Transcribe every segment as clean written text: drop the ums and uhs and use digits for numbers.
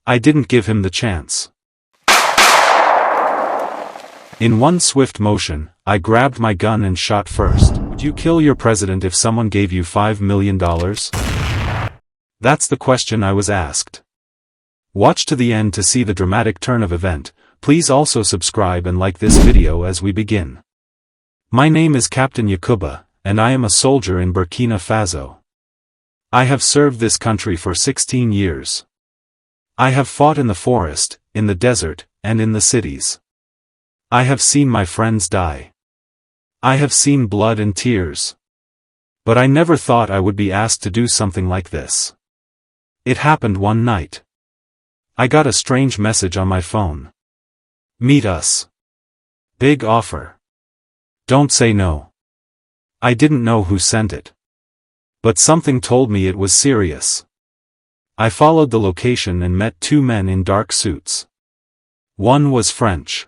I didn't give him the chance. In one swift motion, I grabbed my gun and shot first. Would you kill your president if someone gave you $5 million? That's the question I was asked. Watch to the end to see the dramatic turn of event. Please also subscribe and like this video as we begin. My name is Captain Yakuba, and I am a soldier in Burkina Faso. I have served this country for 16 years. I have fought in the forest, in the desert, and in the cities. I have seen my friends die. I have seen blood and tears. But I never thought I would be asked to do something like this. It happened one night. I got a strange message on my phone. Meet us. Big offer. Don't say no. I didn't know who sent it. But something told me it was serious. I followed the location and met two men in dark suits. One was French.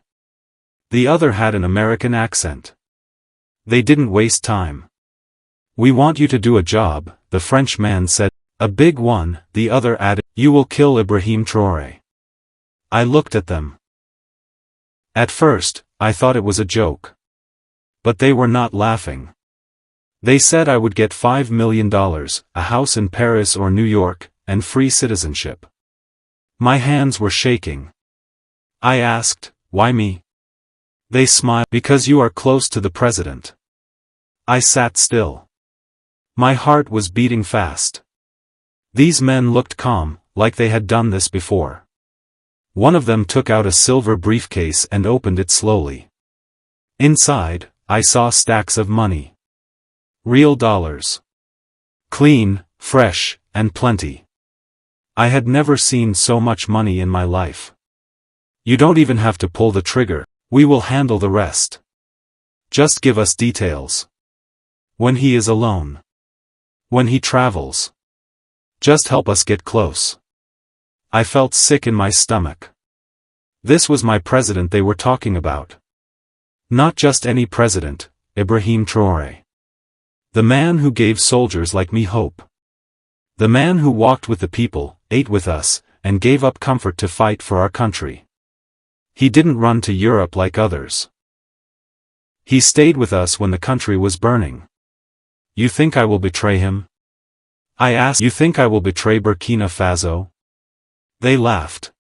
The other had an American accent. They didn't waste time. We want you to do a job, the French man said. A big one, the other added. You will kill Ibrahim Traoré. I looked at them. At first, I thought it was a joke. But they were not laughing. They said I would get $5 million, a house in Paris or New York, and free citizenship. My hands were shaking. I asked, why me? They smiled. Because you are close to the president. I sat still. My heart was beating fast. These men looked calm, like they had done this before. One of them took out a silver briefcase and opened it slowly. Inside, I saw stacks of money. Real dollars. Clean, fresh, and plenty. I had never seen so much money in my life. You don't even have to pull the trigger. We will handle the rest. Just give us details. When he is alone. When he travels. Just help us get close. I felt sick in my stomach. This was my president they were talking about. Not just any president, Ibrahim Traoré. The man who gave soldiers like me hope. The man who walked with the people, ate with us, and gave up comfort to fight for our country. He didn't run to Europe like others. He stayed with us when the country was burning. You think I will betray him? I asked. You think I will betray Burkina Faso? They laughed.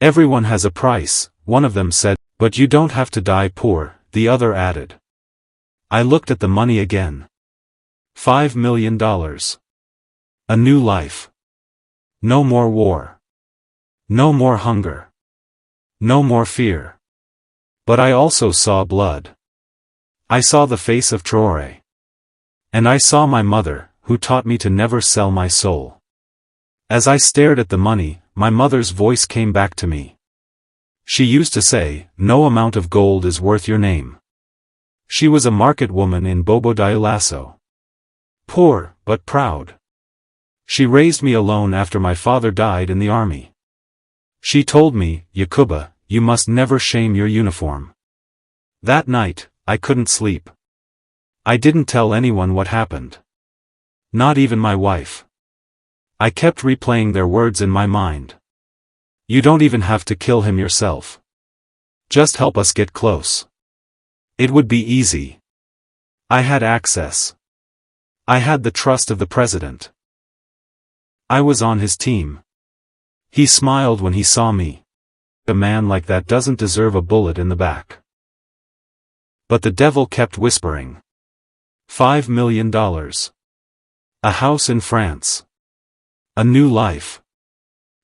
Everyone has a price, one of them said, but you don't have to die poor, the other added. I looked at the money again. $5 million. A new life. No more war. No more hunger. No more fear. But I also saw blood. I saw the face of Traoré. And I saw my mother, who taught me to never sell my soul. As I stared at the money, my mother's voice came back to me. She used to say, no amount of gold is worth your name. She was a market woman in Bobo Dioulasso. Poor, but proud. She raised me alone after my father died in the army. She told me, Yakuba, you must never shame your uniform. That night, I couldn't sleep. I didn't tell anyone what happened. Not even my wife. I kept replaying their words in my mind. You don't even have to kill him yourself. Just help us get close. It would be easy. I had access. I had the trust of the president. I was on his team. He smiled when he saw me. A man like that doesn't deserve a bullet in the back. But the devil kept whispering. $5 million. A house in France. A new life.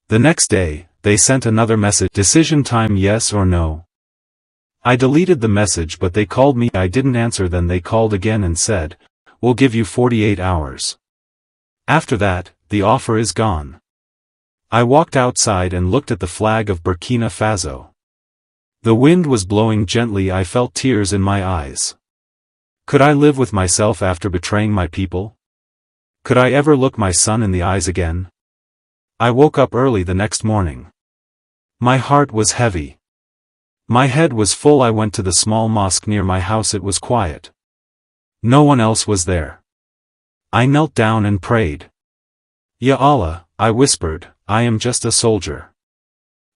The next day, they sent another message. Decision time, yes or no. I deleted the message, but they called me. I didn't answer. Then they called again and said, we'll give you 48 hours. After that, the offer is gone. I walked outside and looked at the flag of Burkina Faso. The wind was blowing gently. I felt tears in my eyes. Could I live with myself after betraying my people? Could I ever look my son in the eyes again? I woke up early the next morning. My heart was heavy. My head was full. I went to the small mosque near my house. It was quiet. No one else was there. I knelt down and prayed. Ya Allah, I whispered, I am just a soldier.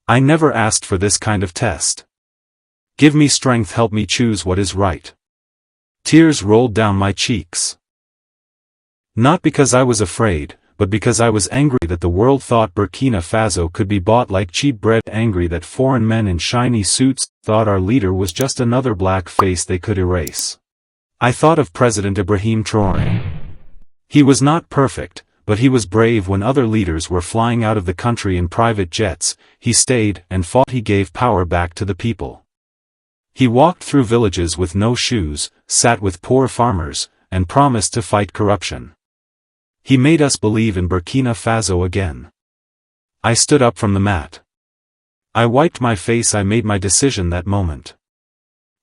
I never asked for this kind of test. Give me strength, help me choose what is right. Tears rolled down my cheeks. Not because I was afraid, but because I was angry that the world thought Burkina Faso could be bought like cheap bread, angry that foreign men in shiny suits thought our leader was just another black face they could erase. I thought of President Ibrahim Traoré. He was not perfect, but he was brave. When other leaders were flying out of the country in private jets, he stayed and fought. He gave power back to the people. He walked through villages with no shoes, sat with poor farmers, and promised to fight corruption. He made us believe in Burkina Faso again. I stood up from the mat. I wiped my face. I made my decision that moment.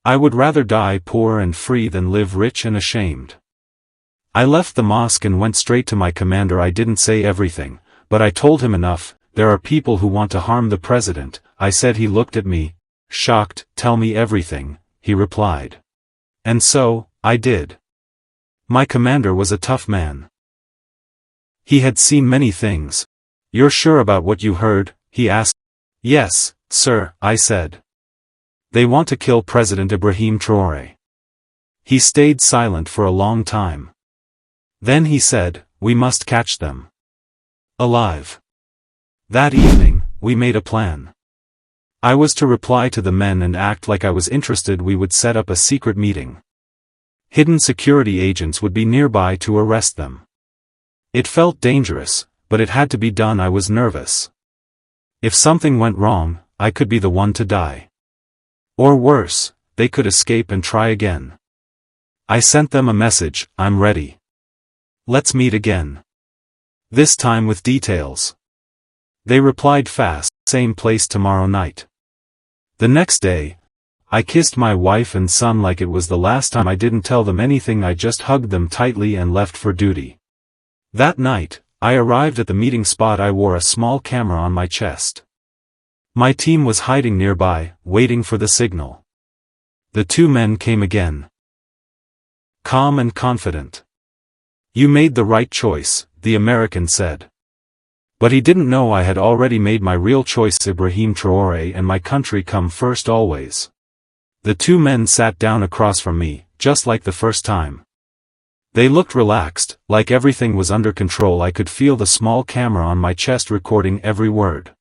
I would rather die poor and free than live rich and ashamed. I left the mosque and went straight to my commander. I didn't say everything, but I told him enough. There are people who want to harm the president, I said. He looked at me, shocked. Tell me everything, he replied. And so, I did. My commander was a tough man. He had seen many things. You're sure about what you heard? He asked. Yes, sir, I said. They want to kill President Ibrahim Traoré. He stayed silent for a long time. Then he said, we must catch them alive. That evening, we made a plan. I was to reply to the men and act like I was interested. We would set up a secret meeting. Hidden security agents would be nearby to arrest them. It felt dangerous, but it had to be done. I was nervous. If something went wrong, I could be the one to die. Or worse, they could escape and try again. I sent them a message, I'm ready. Let's meet again. This time with details. They replied fast, same place tomorrow night. The next day, I kissed my wife and son like it was the last time. I didn't tell them anything. I just hugged them tightly and left for duty. That night, I arrived at the meeting spot. I wore a small camera on my chest. My team was hiding nearby, waiting for the signal. The two men came again. Calm and confident. You made the right choice, the American said. But he didn't know I had already made my real choice. Ibrahim Traoré and my country come first always. The two men sat down across from me, just like the first time. They looked relaxed, like everything was under control. I could feel the small camera on my chest recording every word.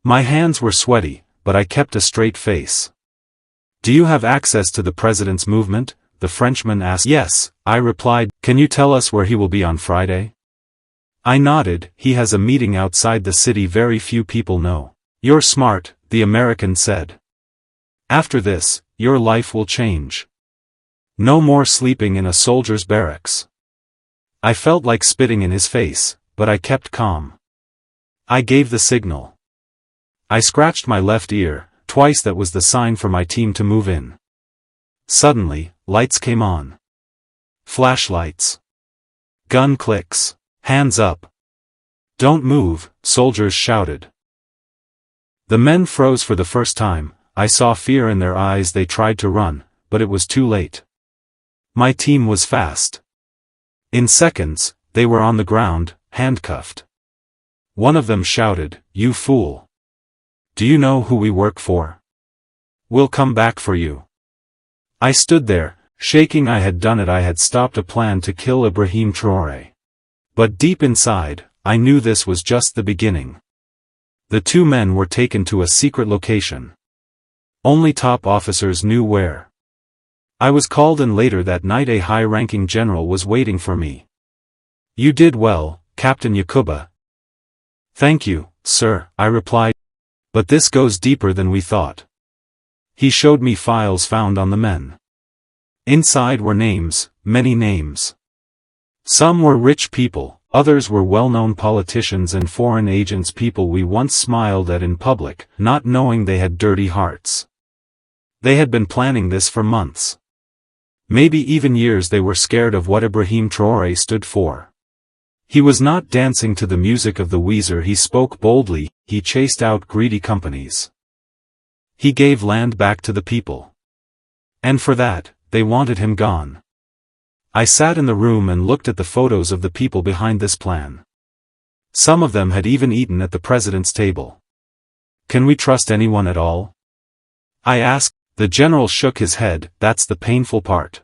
My hands were sweaty, but I kept a straight face. Do you have access to the president's movement? The Frenchman asked. Yes, I replied. Can you tell us where he will be on Friday? I nodded. He has a meeting outside the city. Very few people know. You're smart, the American said. After this, your life will change. No more sleeping in a soldier's barracks. I felt like spitting in his face, but I kept calm. I gave the signal. I scratched my left ear, twice. That was the sign for my team to move in. Suddenly, lights came on. Flashlights. Gun clicks. Hands up. Don't move, soldiers shouted. The men froze for the first time. I saw fear in their eyes. They tried to run, but it was too late. My team was fast. In seconds, they were on the ground, handcuffed. One of them shouted, "You fool! Do you know who we work for? We'll come back for you." I stood there, shaking. I had done it. I had stopped a plan to kill Ibrahim Traoré. But deep inside, I knew this was just the beginning. The two men were taken to a secret location. Only top officers knew where. I was called in later that night. A high-ranking general was waiting for me. "You did well, Captain Yakuba." "Thank you, sir," I replied. "But this goes deeper than we thought." He showed me files found on the men. Inside were names, many names. Some were rich people, others were well-known politicians and foreign agents, people we once smiled at in public, not knowing they had dirty hearts. They had been planning this for months. Maybe even years. They were scared of what Ibrahim Traoré stood for. He was not dancing to the music of the Weezer. He spoke boldly. He chased out greedy companies. He gave land back to the people. And for that, they wanted him gone. I sat in the room and looked at the photos of the people behind this plan. Some of them had even eaten at the president's table. Can we trust anyone at all? I asked. The general shook his head. That's the painful part.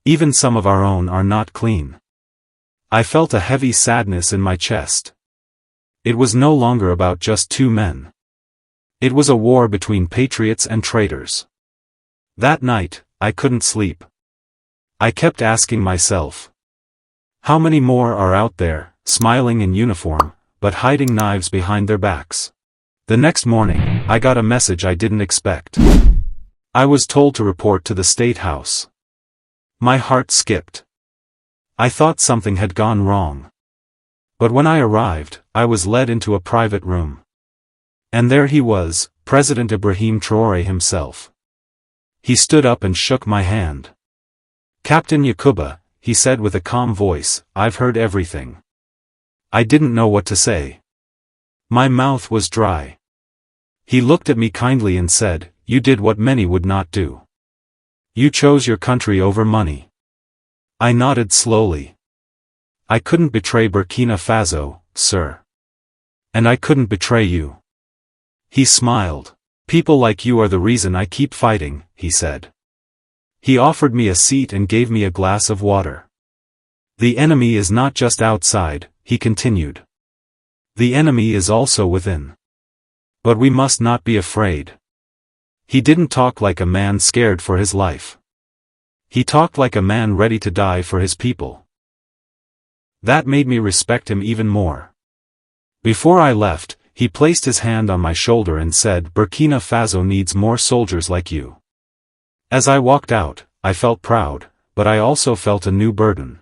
Even some of our own are not clean. I felt a heavy sadness in my chest. It was no longer about just two men. It was a war between patriots and traitors. That night, I couldn't sleep. I kept asking myself, how many more are out there, smiling in uniform, but hiding knives behind their backs? The next morning, I got a message I didn't expect. I was told to report to the State House. My heart skipped. I thought something had gone wrong. But when I arrived, I was led into a private room. And there he was, President Ibrahim Traoré himself. He stood up and shook my hand. Captain Yakuba, he said with a calm voice, I've heard everything. I didn't know what to say. My mouth was dry. He looked at me kindly and said, you did what many would not do. You chose your country over money. I nodded slowly. I couldn't betray Burkina Faso, sir. And I couldn't betray you. He smiled. People like you are the reason I keep fighting, he said. He offered me a seat and gave me a glass of water. The enemy is not just outside, he continued. The enemy is also within. But we must not be afraid. He didn't talk like a man scared for his life. He talked like a man ready to die for his people. That made me respect him even more. Before I left, he placed his hand on my shoulder and said, Burkina Faso needs more soldiers like you. As I walked out, I felt proud, but I also felt a new burden.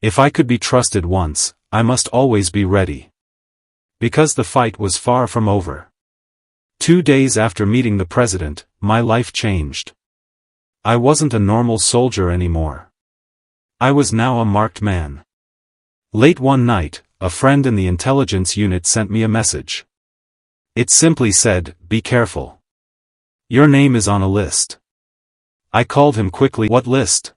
If I could be trusted once, I must always be ready. Because the fight was far from over. 2 days after meeting the president, my life changed. I wasn't a normal soldier anymore. I was now a marked man. Late one night, a friend in the intelligence unit sent me a message. It simply said, be careful. Your name is on a list. I called him quickly. What list?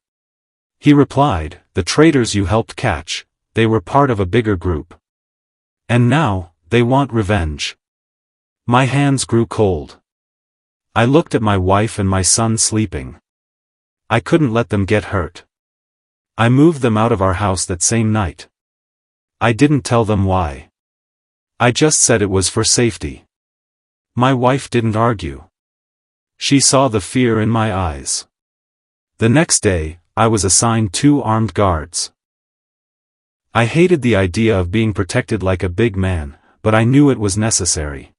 He replied, the traitors you helped catch, they were part of a bigger group. And now, they want revenge. My hands grew cold. I looked at my wife and my son sleeping. I couldn't let them get hurt. I moved them out of our house that same night. I didn't tell them why. I just said it was for safety. My wife didn't argue. She saw the fear in my eyes. The next day, I was assigned 2 armed guards. I hated the idea of being protected like a big man, but I knew it was necessary.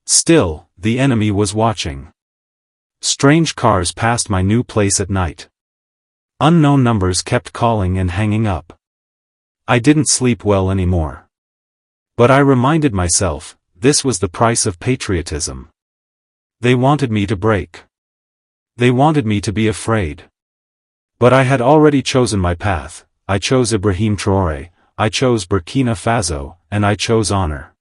Still, the enemy was watching. Strange cars passed my new place at night. Unknown numbers kept calling and hanging up. I didn't sleep well anymore. But I reminded myself, this was the price of patriotism. They wanted me to break. They wanted me to be afraid. But I had already chosen my path. I chose Ibrahim Traoré, I chose Burkina Faso, and I chose honor.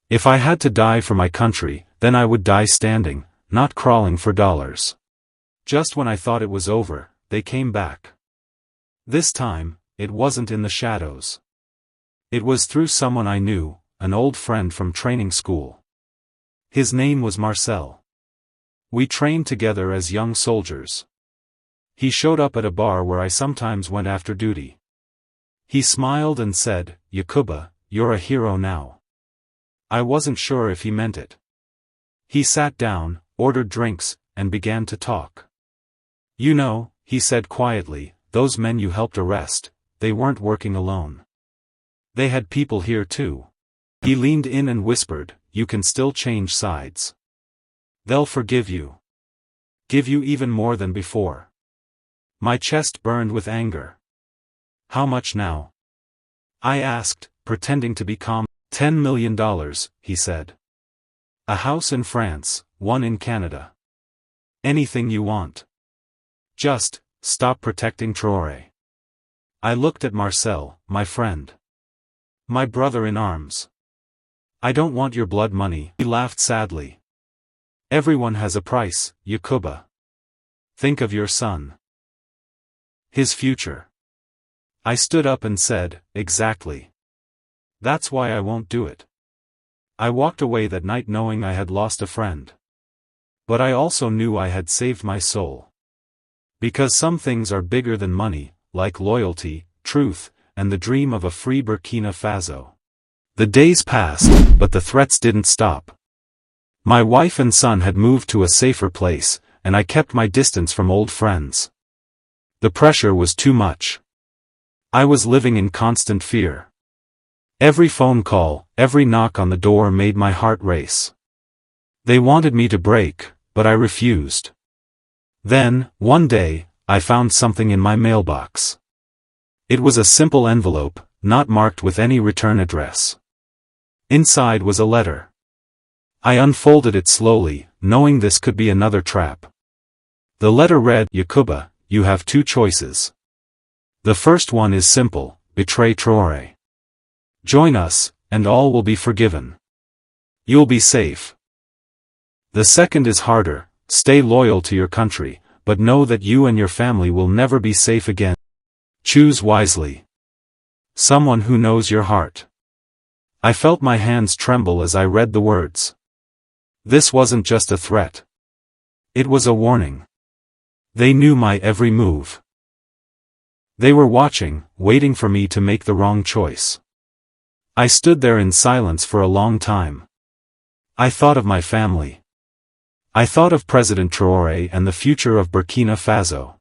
If I had to die for my country, then I would die standing, not crawling for dollars. Just when I thought it was over, they came back. This time, it wasn't in the shadows. It was through someone I knew, an old friend from training school. His name was Marcel. We trained together as young soldiers. He showed up at a bar where I sometimes went after duty. He smiled and said, Yakuba, you're a hero now. I wasn't sure if he meant it. He sat down, ordered drinks, and began to talk. You know, he said quietly, those men you helped arrest, they weren't working alone. They had people here too. He leaned in and whispered, you can still change sides. They'll forgive you. Give you even more than before. My chest burned with anger. How much now? I asked, pretending to be calm. $10 million, he said. A house in France, one in Canada. Anything you want. Just, stop protecting Traoré. I looked at Marcel, my friend. My brother in arms. I don't want your blood money. He laughed sadly. Everyone has a price, Yakuba. Think of your son. His future. I stood up and said, exactly. That's why I won't do it. I walked away that night knowing I had lost a friend. But I also knew I had saved my soul. Because some things are bigger than money, like loyalty, truth, and the dream of a free Burkina Faso. The days passed, but the threats didn't stop. My wife and son had moved to a safer place, and I kept my distance from old friends. The pressure was too much. I was living in constant fear. Every phone call, every knock on the door made my heart race. They wanted me to break, but I refused. Then, one day, I found something in my mailbox. It was a simple envelope, not marked with any return address. Inside was a letter. I unfolded it slowly, knowing this could be another trap. The letter read, "Yakuba, you have two choices. The first one is simple: betray Traoré. Join us, and all will be forgiven. You'll be safe. The second is harder: stay loyal to your country, but know that you and your family will never be safe again. Choose wisely. Someone who knows your heart." I felt my hands tremble as I read the words. This wasn't just a threat. It was a warning. They knew my every move. They were watching, waiting for me to make the wrong choice. I stood there in silence for a long time. I thought of my family. I thought of President Traoré and the future of Burkina Faso.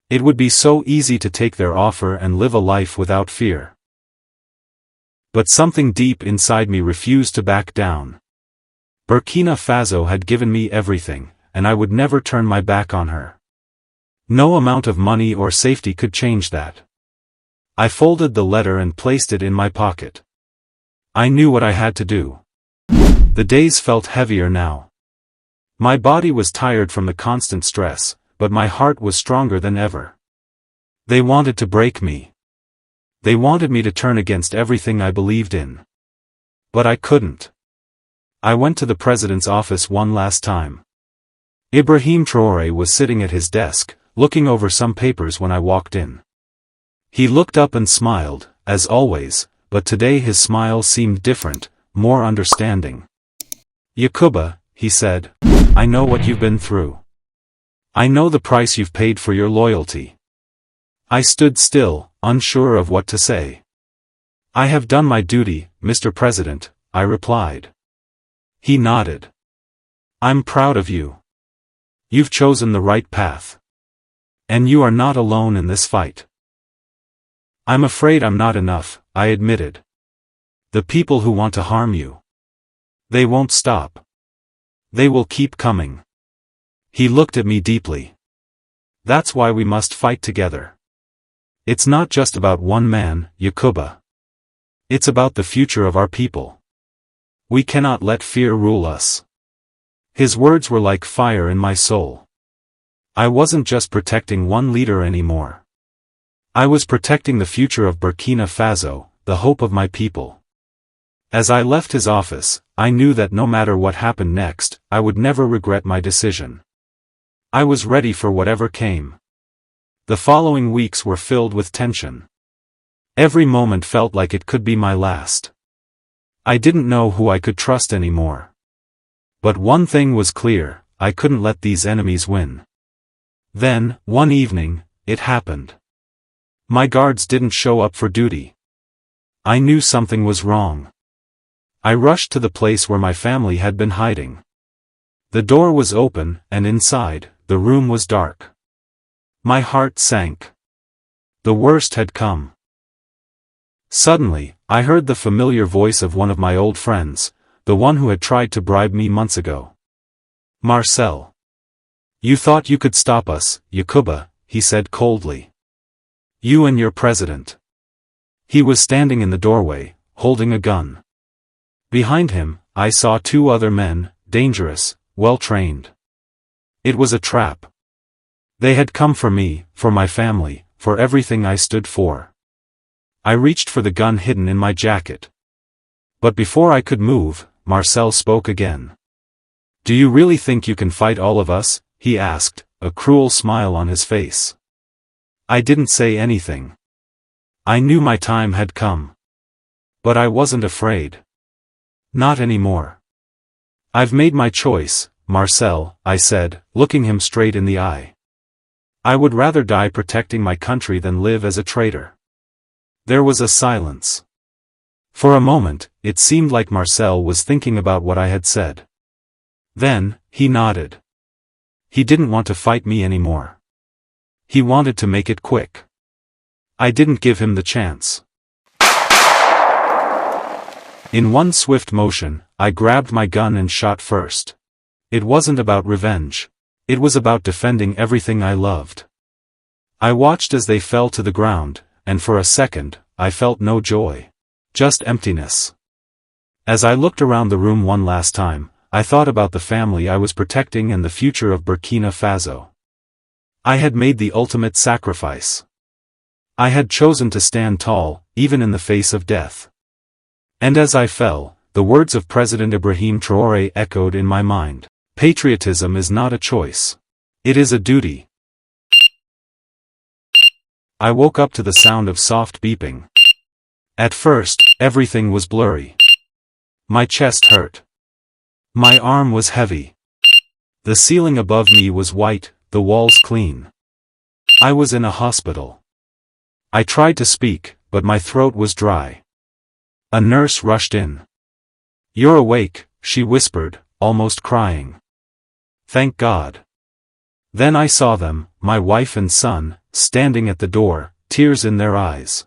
It would be so easy to take their offer and live a life without fear. But something deep inside me refused to back down. Burkina Faso had given me everything, and I would never turn my back on her. No amount of money or safety could change that. I folded the letter and placed it in my pocket. I knew what I had to do. The days felt heavier now. My body was tired from the constant stress, but my heart was stronger than ever. They wanted to break me. They wanted me to turn against everything I believed in. But I couldn't. I went to the president's office one last time. Ibrahim Traoré was sitting at his desk, looking over some papers when I walked in. He looked up and smiled, as always, but today his smile seemed different, more understanding. "Yakuba," he said, "I know what you've been through. I know the price you've paid for your loyalty." I stood still, unsure of what to say. "I have done my duty, Mr. President," I replied. He nodded. "I'm proud of you. You've chosen the right path. And you are not alone in this fight." "I'm afraid I'm not enough," I admitted. "The people who want to harm you. They won't stop. They will keep coming." He looked at me deeply. "That's why we must fight together. It's not just about one man, Yakuba. It's about the future of our people. We cannot let fear rule us." His words were like fire in my soul. I wasn't just protecting one leader anymore. I was protecting the future of Burkina Faso, the hope of my people. As I left his office, I knew that no matter what happened next, I would never regret my decision. I was ready for whatever came. The following weeks were filled with tension. Every moment felt like it could be my last. I didn't know who I could trust anymore. But one thing was clear: I couldn't let these enemies win. Then, one evening, it happened. My guards didn't show up for duty. I knew something was wrong. I rushed to the place where my family had been hiding. The door was open, and inside, the room was dark. My heart sank. The worst had come. Suddenly, I heard the familiar voice of one of my old friends, the one who had tried to bribe me months ago. "Marcel. You thought you could stop us, Yakuba," he said coldly. "You and your president." He was standing in the doorway, holding a gun. Behind him, I saw two other men, dangerous, well-trained. It was a trap. They had come for me, for my family, for everything I stood for. I reached for the gun hidden in my jacket. But before I could move, Marcel spoke again. "Do you really think you can fight all of us?" he asked, a cruel smile on his face. I didn't say anything. I knew my time had come. But I wasn't afraid. Not anymore. I've made my choice, Marcel, I said, looking him straight in the eye. I would rather die protecting my country than live as a traitor. There was a silence. For a moment, it seemed like Marcel was thinking about what I had said. Then, he nodded. He didn't want to fight me anymore. He wanted to make it quick. I didn't give him the chance. In one swift motion, I grabbed my gun and shot first. It wasn't about revenge. It was about defending everything I loved. I watched as they fell to the ground, and for a second, I felt no joy. Just emptiness. As I looked around the room one last time, I thought about the family I was protecting and the future of Burkina Faso. I had made the ultimate sacrifice. I had chosen to stand tall, even in the face of death. And as I fell, the words of President Ibrahim Traoré echoed in my mind. Patriotism is not a choice. It is a duty. I woke up to the sound of soft beeping. At first, everything was blurry. My chest hurt. My arm was heavy. The ceiling above me was white, the walls clean. I was in a hospital. I tried to speak, but my throat was dry. A nurse rushed in. "You're awake," she whispered, almost crying. Thank God. Then I saw them, my wife and son, standing at the door, tears in their eyes.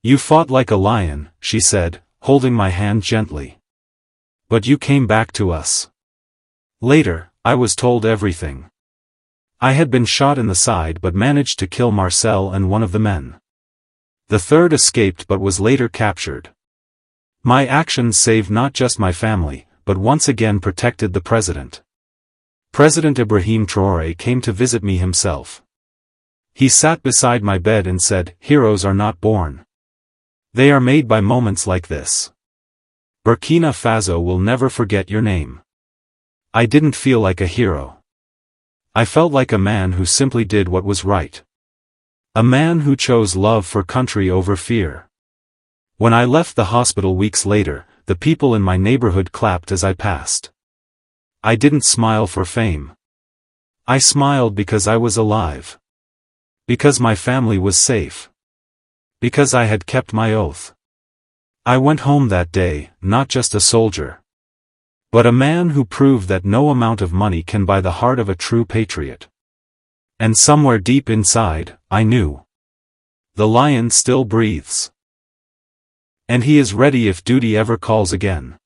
"You fought like a lion," she said, holding my hand gently. "But you came back to us." Later, I was told everything. I had been shot in the side but managed to kill Marcel and one of the men. The third escaped but was later captured. My actions saved not just my family, but once again protected the president. President Ibrahim Traoré came to visit me himself. He sat beside my bed and said, "Heroes are not born. They are made by moments like this. Burkina Faso will never forget your name." I didn't feel like a hero. I felt like a man who simply did what was right. A man who chose love for country over fear. When I left the hospital weeks later, the people in my neighborhood clapped as I passed. I didn't smile for fame. I smiled because I was alive. Because my family was safe. Because I had kept my oath. I went home that day, not just a soldier, but a man who proved that no amount of money can buy the heart of a true patriot. And somewhere deep inside, I knew. The lion still breathes. And he is ready if duty ever calls again.